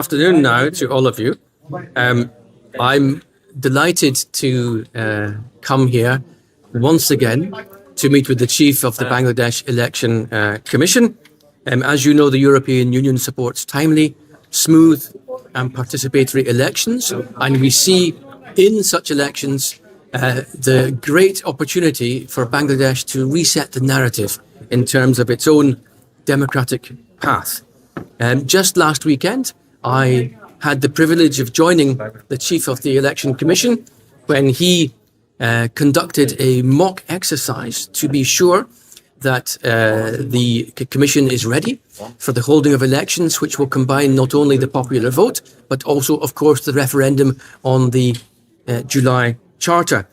Afternoon now to all of you. I'm delighted to come here once again to meet with the chief of the Bangladesh Election Commission. As you know, the European Union supports timely, smooth and participatory elections, and we see in such elections the great opportunity for Bangladesh to reset the narrative in terms of its own democratic path. Just last weekend, I had the privilege of joining the chief of the Election Commission when he conducted a mock exercise to be sure that the Commission is ready for the holding of elections, which will combine not only the popular vote, but also, of course, the referendum on the July Charter.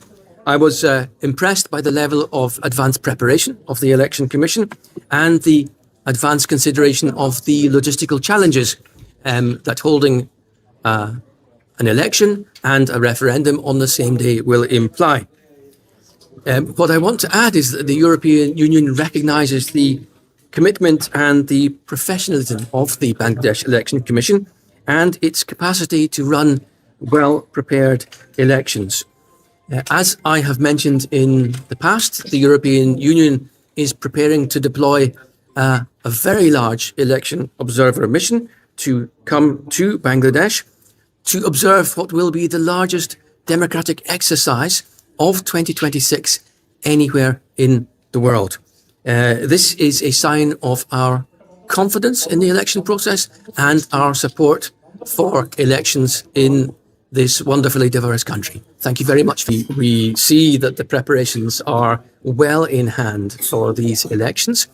I was impressed by the level of advanced preparation of the Election Commission and the advanced consideration of the logistical challenges that holding an election and a referendum on the same day will imply. What I want to add is that the European Union recognises the commitment and the professionalism of the Bangladesh Election Commission and its capacity to run well-prepared elections. As I have mentioned in the past, the European Union is preparing to deploy a very large election observer mission to come to Bangladesh to observe what will be the largest democratic exercise of 2026 anywhere in the world. This is a sign of our confidence in the election process and our support for elections in this wonderfully diverse country. Thank you very much. We see that the preparations are well in hand for these elections.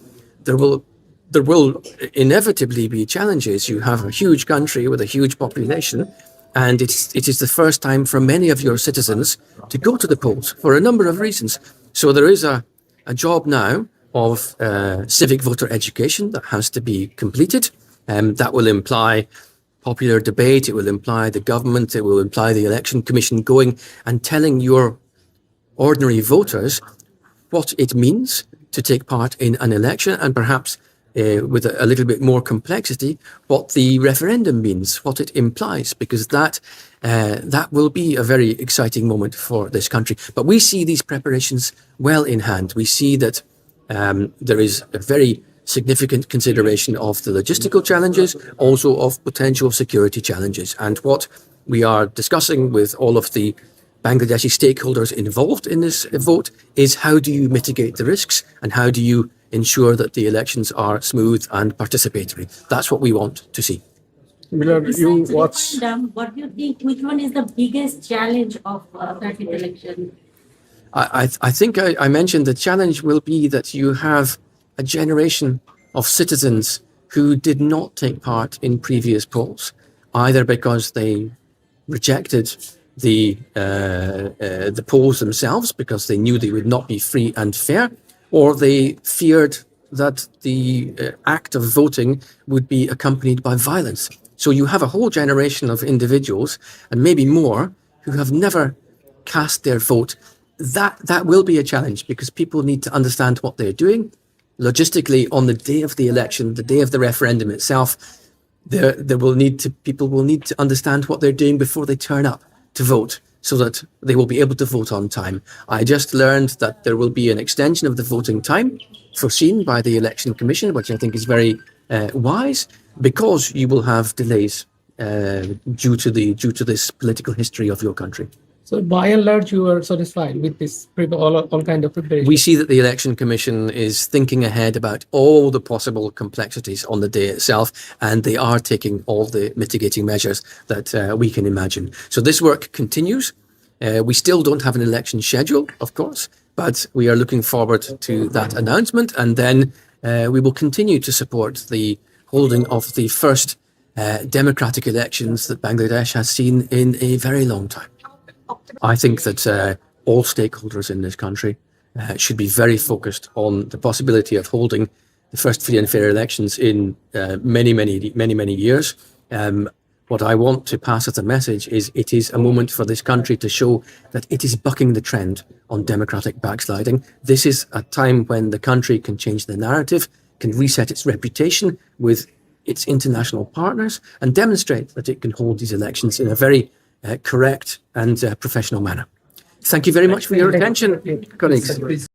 There will inevitably be challenges. You have a huge country with a huge population, and it is the first time for many of your citizens to go to the polls for a number of reasons. So there is a job now of civic voter education that has to be completed. That will imply popular debate, it will imply the government, it will imply the Election Commission going and telling your ordinary voters what it means to take part in an election, and perhaps with a little bit more complexity, what the referendum means, what it implies, because that will be a very exciting moment for this country. But we see these preparations well in hand. We see that there is a very significant consideration of the logistical challenges, also of potential security challenges. And what we are discussing with all of the Bangladeshi stakeholders involved in this vote is how do you mitigate the risks and how do you ensure that the elections are smooth and participatory. That's what we want to see. Miller, you watch. What do you think? Which one is the biggest challenge of 30th election? I think I mentioned the challenge will be that you have a generation of citizens who did not take part in previous polls, either because they rejected the polls themselves because they knew they would not be free and fair, or they feared that the act of voting would be accompanied by violence. So you have a whole generation of individuals, and maybe more, who have never cast their vote. That will be a challenge because people need to understand what they're doing. Logistically, on the day of the election, the day of the referendum itself, people will need to understand what they're doing before they turn up to vote, so that they will be able to vote on time. I just learned that there will be an extension of the voting time foreseen by the Election Commission, which I think is very wise, because you will have delays due to this political history of your country. So by and large, you are satisfied with this all kind of preparation? We see that the Election Commission is thinking ahead about all the possible complexities on the day itself, and they are taking all the mitigating measures that we can imagine. So this work continues. We still don't have an election schedule, of course, but we are looking forward to that announcement, and then we will continue to support the holding of the first democratic elections that Bangladesh has seen in a very long time. I think that all stakeholders in this country should be very focused on the possibility of holding the first free and fair elections in many years. What I want to pass as a message is it is a moment for this country to show that it is bucking the trend on democratic backsliding. This is a time when the country can change the narrative, can reset its reputation with its international partners and demonstrate that it can hold these elections in a very correct and professional manner. Thank you very much for your attention, colleagues.